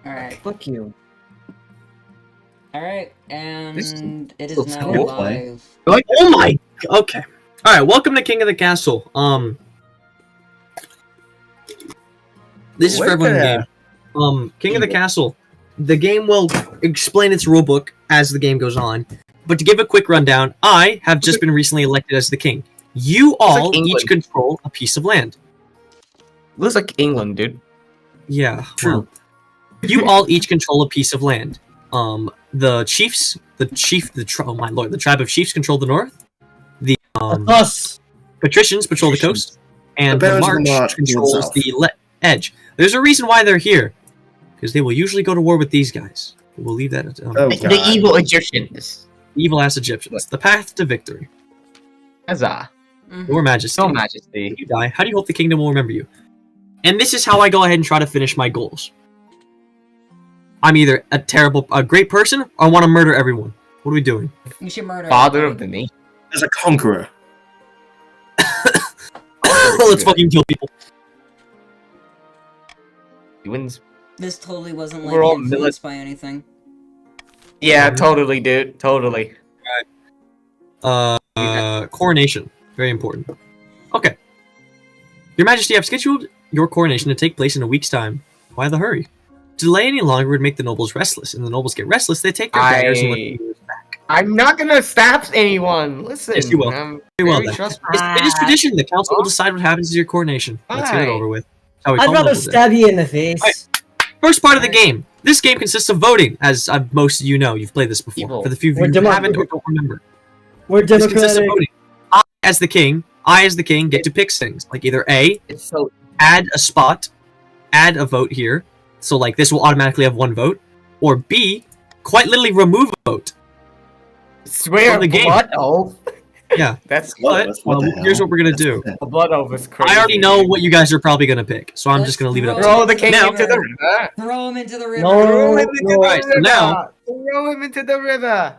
Alright. Fuck you. Alright, and This it is looks now cool. live. Like, oh my. Okay. All right. Welcome to King of the Castle. This is for everyone in the game. King of the Castle. The game will explain its rulebook as the game goes on. But to give a quick rundown, I have just been recently elected as the king. You all each control a piece of land. Looks like England, dude. Yeah. True. Well, you all each control a piece of land. The chiefs, oh my lord, the tribe of chiefs control the north. The Us. patricians patrol the coast, and the march controls the edge. There's a reason why they're here, because they will usually go to war with these guys. We'll leave that at The evil Egyptians. evil ass Egyptians. The path to victory. Huzzah. Your Majesty. Your Majesty. If you die, how do you hope the kingdom will remember you? And this is how I go ahead and try to finish my goals. I'm either a great person, or I want to murder everyone. What are we doing? You should murder Father everybody. of the nation. As a conqueror. Let's fucking kill people. He wins. This totally wasn't We're all influenced by anything. Yeah, totally, dude. Totally. Coronation. Very important. Okay. Your Majesty, I've scheduled your coronation to take place in a week's time. Why the hurry? To delay any longer would make the nobles restless, and the nobles get restless, they take their daggers and let the rulers back. I'm not gonna stab anyone. Listen. Yes, you will. I'm Very well very then. trustworthy. It is tradition. The council will decide what happens to your coronation. Let's get it Fine. over with. Shall we I'd call rather it a day? stab you in the face. Alright. First part of the game. This game consists of voting, as most of you know. You've played this before. Evil. For the few of We're you who haven't or don't remember. We're This consists of democratic. voting. I, as the king, get to pick things. Like either A, It's so add a spot, add a vote here. So like this will automatically have one vote. Or B, quite literally remove a vote. swear From the game. blood oath. Yeah. That's But, well, here's what we're gonna do. a blood oath is crazy. I already know what you guys are probably gonna pick, so I'm just gonna leave it up to you. Throw the king Now- into the river. Throw him into the river. No. Throw him into the Alright, so river. now- Throw him into the river.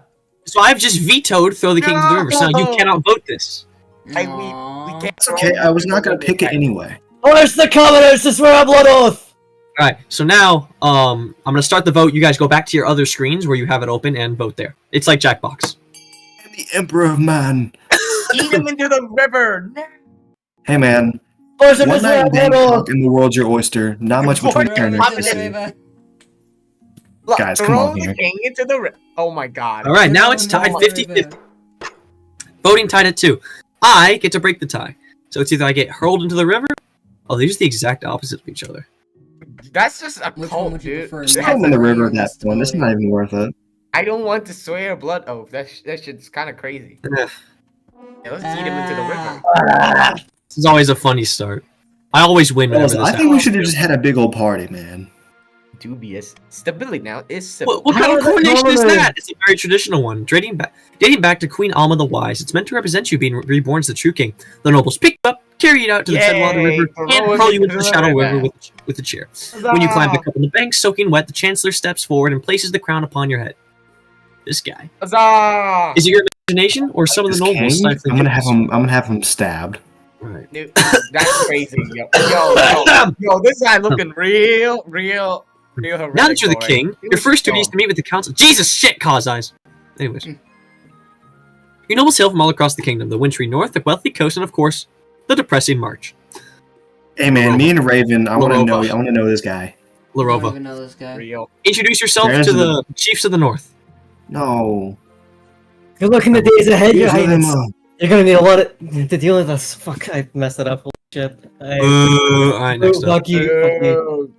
So I've just vetoed throw the king to the river, so now you No. cannot vote this. We Aww. can't. It's okay, I was not gonna pick it anyway. Where's the covenants to swear a blood oath? Alright, so now I'm gonna start the vote. You guys go back to your other screens where you have it open and vote there. It's like Jackbox. I'm the Emperor of Man. Eat him into the river. Hey man, Where's him to one swear night a in blood Bangkok oath? and the world's your oyster. Not much between Throw here him and into the City. river. Look, Guys, come throw on the here. king into the river. Oh my god. Alright, now Throw it's him tied into the 50-50. river. Voting tied at 2. I get to break the tie. So it's either I get hurled into the river. Oh, these are the exact opposite of each other. That's just a Which one cult, would you dude. prefer? Just Yeah. throw him in the river at that Story. point. This is not even worth it. I don't want to swear a blood oath. That shit's kind of crazy. Yeah, let's eat him into the river. Ah, This is always a funny start. I always win whenever Fellas, this I happens. think we should have just had a big old party, man. Dubious. Stability now is civil. What kind How of are the coronation is colors? that? It's a very traditional one, dating back to Queen Alma the Wise. It's meant to represent you being reborn as the true king. The nobles pick you up, carry you out to the Fedwater Yay, River, throw and him hurl you into into the the shallow river. river with a chair. When you climb back up on the bank, soaking wet, the Chancellor steps forward and places the crown upon your head. This guy. Huzzah! Is it your imagination or some of the This nobles? king, stifling I'm goodness? gonna have him stabbed. Right. Dude, that's crazy. Yo, this guy looking real heroic. Now that you're the king, He your was first duty is strong. to meet with the council. Jesus shit, cause eyes. Anyways. Your nobles hail from all across the kingdom, the wintry north, the wealthy coast, and of course, the depressing march. Hey man, me and Raven, I want to know. Larova. I want to know this guy. I don't Larova. even know this guy. Real. Introduce yourself There's to the chiefs of the north. No. Good luck in the days ahead, your Here's him, highness. You're gonna need a lot to deal with this. Fuck, I messed it up. Holy shit. Alright, next up. Fuck you. Fuck me.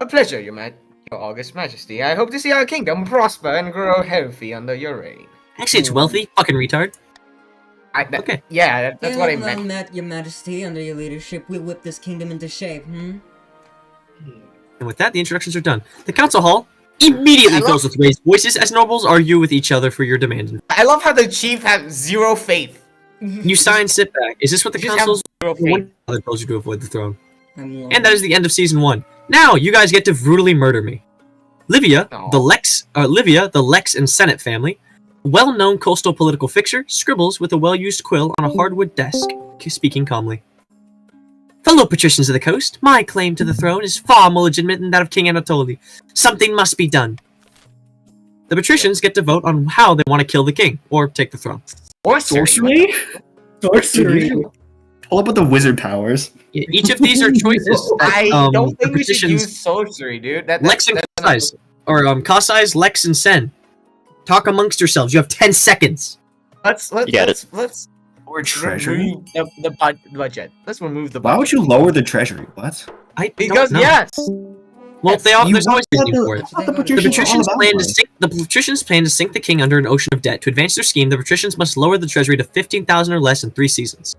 A pleasure, your August Majesty. I hope to see our kingdom prosper and grow healthy under your reign. Actually, it's wealthy. Fucking retard. Okay. Yeah, that's what I Well meant. met, Your Majesty. Under your leadership, we'll whip this kingdom into shape. And with that, the introductions are done. The council hall immediately I love- fills with raised voices as nobles argue with each other for your demand. I love how the chief has zero faith. You sign, sit back. Is this what the Just have council's zero faith. one that tells you to avoid the throne? And And that is the end of season 1. Now you guys get to brutally murder me. Livia, Aw. the Lex and Senate family, well-known coastal political fixture, scribbles with a well-used quill on a hardwood desk, speaking calmly. Fellow patricians of the coast, my claim to the throne is far more legitimate than that of King Anatoly. Something must be done. The patricians get to vote on how they want to kill the king, or take the throne. Sorcery? Sorcery. Pull up with the wizard powers. Each of these are choices. I don't think the we should patricians- use sorcery, dude. Lex and Kassai's, or Kassai's, Lex and Sen. Talk amongst yourselves. You have 10 seconds. Let's Or treasury? remove the budget. Let's remove the budget. Why would you lower the treasury? What? Because don't know. yes. Well, Yes, they all, you there's always want reasoning the- for it. what the The patricians are all patricians about plan to money. sink. The patricians plan to sink the king under an ocean of debt. To advance their scheme, the patricians must lower the treasury to 15,000 or less in 3 seasons.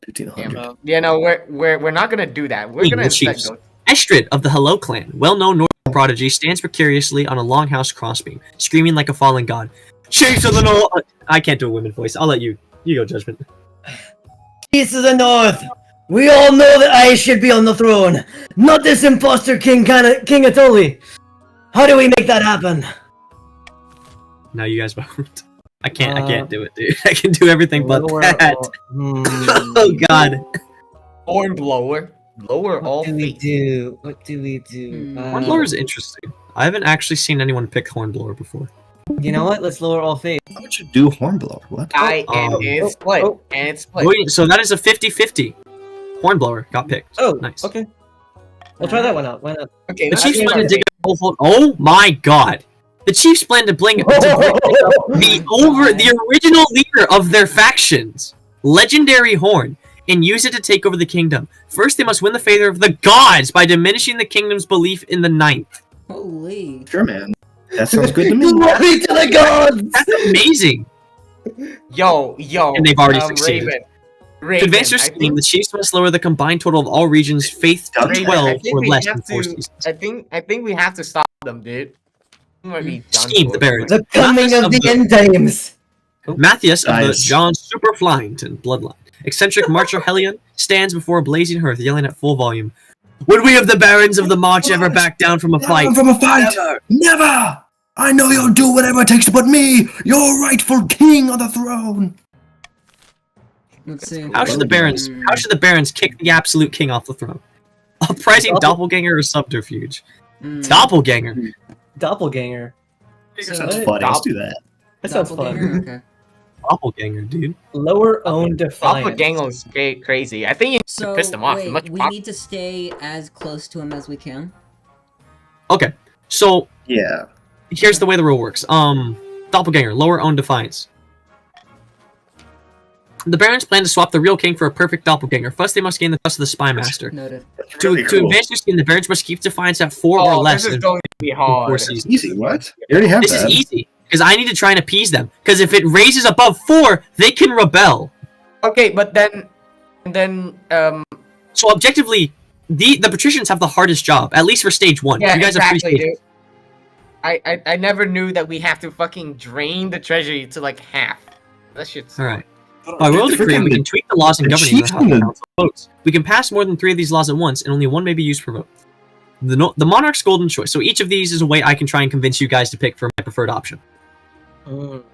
1500. Yeah, no, we're not gonna do that. We're King, gonna the instead chiefs. go. Estrid of the Hello clan, well-known Northern prodigy, stands precariously on a longhouse crossbeam, screaming like a fallen god. Chiefs of the North. I can't do a women voice. I'll let you. You go, Judgment. Chiefs of the North, we all know that I should be on the throne, not this imposter King Atoli. How do we make that happen? Now you guys vote. I can't do it, dude. I can do everything but Lower that. all- Oh god. Hornblower. Lower all What do we faith. do? What do we do? Hmm. Hornblower is interesting. I haven't actually seen anyone pick Hornblower before. You know what? Let's lower all faith. Why would you do hornblower? What? And it's split. oh. And it's split. Wait, so that is a 50-50. Hornblower got picked. Oh, Nice. okay. We'll try that one out. Why not? Okay, The let's Chiefs do plan to that. dig a hole full. Oh my god. The Chiefs plan to bring the original leader of their factions, Legendary Horn, and use it to take over the kingdom. First, they must win the favor of the gods by diminishing the kingdom's belief in the ninth. Holy. Sure, man. That sounds good to me. Glory to the gods! That's amazing. Yo. And they've already succeeded. Raven. To advance their I scheme, think- the Chiefs must lower the combined total of all regions' faith to Raven, 12 I think or we less have in 4 to- seasons. I think we have to stop them, dude. We might be done Scheme, for. the Barons. The coming of the end times! Matthias of the Nice. John Superflyington bloodline, eccentric Marcher Helion, stands before a blazing hearth, yelling at full volume, "Would we of the Barons of the March ever back down from a fight? From a fight! Never! I know you'll do whatever it takes to put me, your rightful king, on the throne. Let's see. How should the Barons kick the absolute king off the throne? Uprising, doppelganger, or subterfuge? Mm. Doppelganger. Doppelganger. So- Sounds funny. Let's do that. That sounds Doppelganger? fun. Okay. Doppelganger, dude. Lower own defiance. Doppelganger's crazy. I think you So, should piss them off. wait, Much we need to stay as close to him as we can. Okay, so Yeah. here's the way the rule works. Doppelganger, lower own defiance. The Barons plan to swap the real king for a perfect doppelganger. First, they must gain the trust of the Spy Master. Noted. That's To really cool. advance their scheme, the Barons must keep defiance at 4 or less this is in going to be 4 hard. seasons. Easy, what? You already have This that. is easy, because I need to try and appease them. Because if it raises above 4, they can rebel. Okay, but then So objectively, the patricians have the hardest job, at least for stage 1. yeah, You guys have 3 exactly, stages. dude. I never knew that we have to fucking drain the treasury to like half. That shit's Alright. By royal decree, we can tweak the laws and the governing chiefs the House and of the- Council votes. We can pass more than 3 of these laws at once, and only 1 may be used per vote. The monarch's golden choice. So each of these is a way I can try and convince you guys to pick for my preferred option. Mm.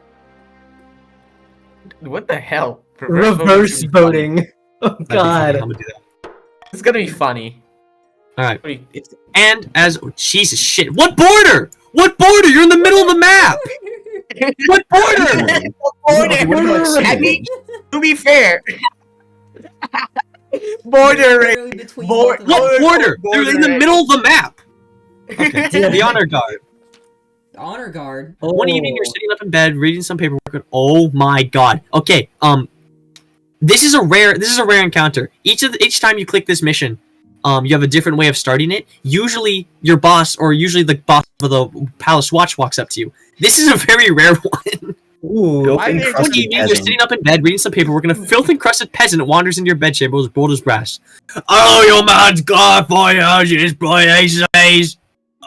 What the hell? Reverse voting. Oh That'd be funny. god. I'm gonna do that. It's gonna be funny. Alright. It's And as Jesus shit. What border? What border? You're in the middle of the map! What border? I mean, to be fair, border race. Literally between Board- both of them. What border? You're in the Border. middle of the map! Okay. The honor guard. Honor guard. One evening, you're sitting up in bed reading some paperwork. And, oh my god. Okay. This is a rare encounter. Each time you click this mission, you have a different way of starting it. Usually, your boss or usually the boss of the Palace Watch walks up to you. This is a very rare one. Ooh. Why did- One evening, you're sitting up in bed reading some paperwork, and a filth-encrusted peasant wanders into your bedchamber with bold as brass. Oh, your man's God for his boys.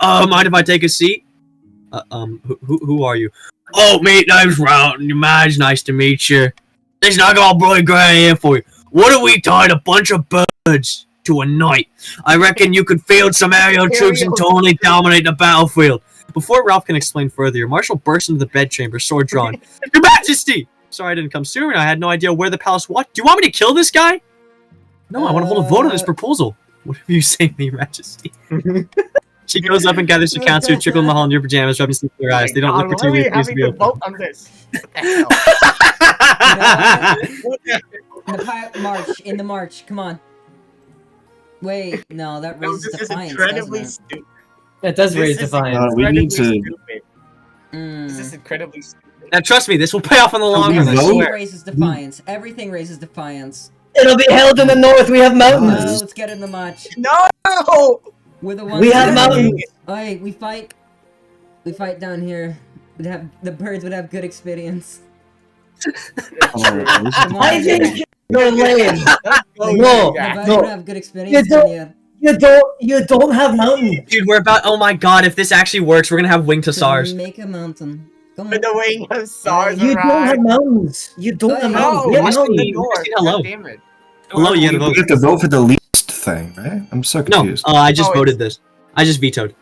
Mind if I take a seat? Who are you? Oh, mate, name's Round. Your man's nice to meet you. There's not got Broy Gray here for you. What if we tied a bunch of birds to a knight? I reckon you could field some aerial troops and totally dominate the battlefield. Before Ralph can explain further, your marshal bursts into the bedchamber, sword drawn. Your Majesty! Sorry I didn't come sooner. I had no idea where the palace was. Do you want me to kill this guy? No, I want to hold a vote on this proposal. Whatever you say, Your Majesty. She goes up and gathers her council, trickle in the hall in your pajamas, rubbing sleep in their eyes. They don't look Why are particularly we pleased to having be to open. vote on this? What the hell? March, in the march, come on. Wait, no, that No, raises this is defiance, incredibly doesn't it? stupid. It does This raise is defiance. we need to- incredibly stupid. This is Mm. incredibly stupid. Now, trust me, this will pay off in the long we run. I vote? Everything swear. raises defiance. Everything raises defiance. It'll be held in the north. We have No, mountains. let's get in the march. No! We're the ones. We have that- mountains. Oi, we fight. We fight down here. We'd have the birds would have good experience. Come on, I think you're lame. Oh, No, the yeah. birds no. would have good experience. don't- in here. You don't have mountains. Dude, we're about. Oh my god, if this actually works, we're gonna have winged hussars. Make a mountain. Come on. With the wing of SARS You don't arrive. have mountains. You don't have No, mountains. No, You have must what's in be- the north? hello. God damn it. Hello, you We gotta vote. have to vote for the least thing, right? I'm so No, confused. I just Oh, voted this. I just vetoed.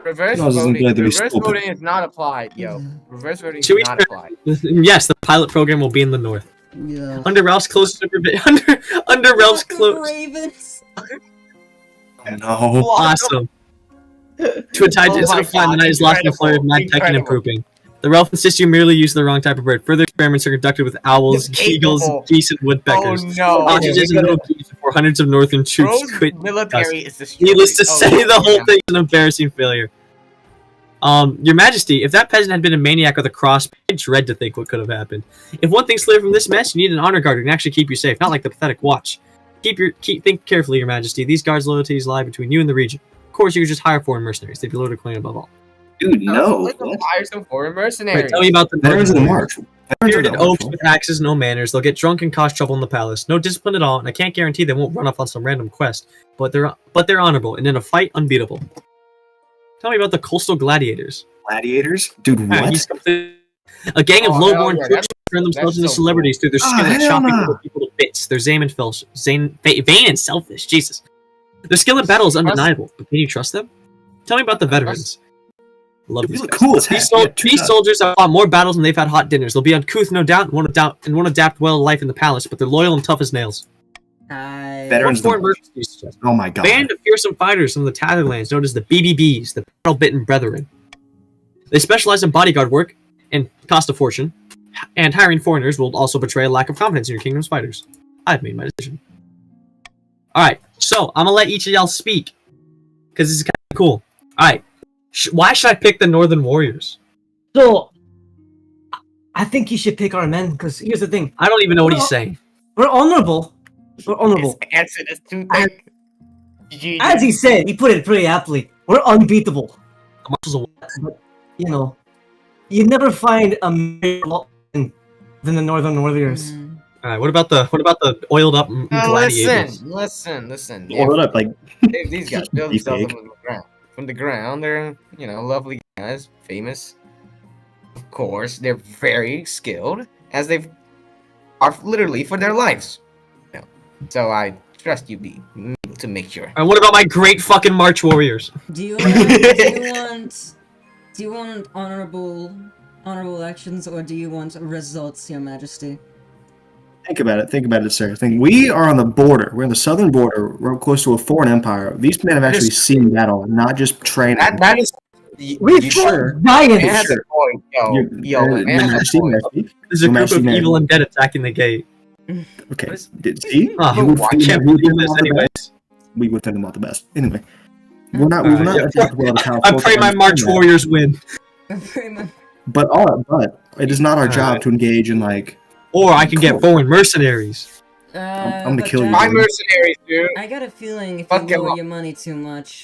Reverse No, this isn't voting. going to be Reverse stupid. voting is not applied, yo. Reverse voting is Should we not try- applied. Yes, the pilot program will be in the north. Yeah. Under Ralph's close under Ralph's close. Ravens. No. Awesome. To a tide Oh instead my of flying, the God, night is lost in a flurry of mad incredible, pecking and incredible. pooping. The Ralph insists you merely use the wrong type of bird. Further experiments are conducted with owls, Capable. eagles, geese, and woodpeckers. Oh no. Ostriches and little geese before hundreds of northern troops Bro's quit. military is destroyed. Needless to Oh, say, the whole yeah. thing is an embarrassing failure. Your Majesty, if that peasant had been a maniac with a cross, I dread to think what could have happened. If one thing's clear from this mess, you need an honor guard who can actually keep you safe, not like the pathetic watch. Think carefully, Your Majesty. These guards' loyalties lie between you and the region. Of course, you could just hire foreign mercenaries. They'd be loaded clean above all. Dude, no. Let's hire some foreign Wait, mercenaries. tell me about the Veterans of the Northern March. Veterans of Bearded the oafs March. with axes, no manners. They'll get drunk and cause trouble in the palace. No discipline at all, and I can't guarantee they won't run off on some random quest. But they're honorable, and in a fight, unbeatable. Tell me about the coastal gladiators. Gladiators? Dude, Alright, what? he's a gang of Oh, lowborn hell yeah, troops turn themselves that's into so celebrities through their Oh, skill at hell chopping no. other people to bits. They're vain and selfish. Jesus. Their skill in battle is undeniable, but can you trust them? Tell me about the veterans. Love Dude, these we look guys. cool as heck. Yeah, These soldiers have fought more battles than they've had hot dinners. They'll be uncouth, no doubt, and won't adapt well to life in the palace, but they're loyal and tough as nails. Veterans- What foreign merchants do you suggest? Oh my god. Band of fearsome fighters from the Tatherlands, known as the BBBs, the Battle-Bitten Brethren. They specialize in bodyguard work and cost a fortune, and hiring foreigners will also betray a lack of confidence in your kingdom's fighters. I've made my decision. Alright, so I'm gonna let each of y'all speak, because this is kind of cool. Alright, why should I pick the Northern Warriors? So, I think you should pick our men, because here's the thing. I don't even know what he's saying. We're honorable. We're honorable. His answer is too thick. Genius. As he said, he put it pretty aptly. We're unbeatable. Muscles You know, you never find a more than the Northern Warriors. Mm. Alright, what about the oiled up gladiators? Listen. Hold up, like, If these guys build Be themselves fake. up from the ground, they're lovely guys, famous. Of course, they're very skilled, as they are literally for their lives. So I trust you be able to make sure. And what about my great fucking March Warriors? Do you want honorable actions, or do you want results, Your Majesty? think about it, sir. We are on the border. We're on the southern border. We're close to a foreign empire. These men have actually seen battle, not just training. That is. We you fought sure? giants. Man has a point, yo. Your Man has a Majesty, point. There's a Your group Majesty, of man. evil undead attacking the gate. Okay. What is- See? Oh, You would I think can't we would believe think this them all the anyways. best. We would think them all the best. Anyway, we're not attacked well the power I force, pray my understand March that. Warriors win. But it is not our job to engage in like. Or I can get foreign mercenaries. I'm gonna kill you, My dude. mercenaries, dude. I got a feeling if Fuck you him lower up. your money too much,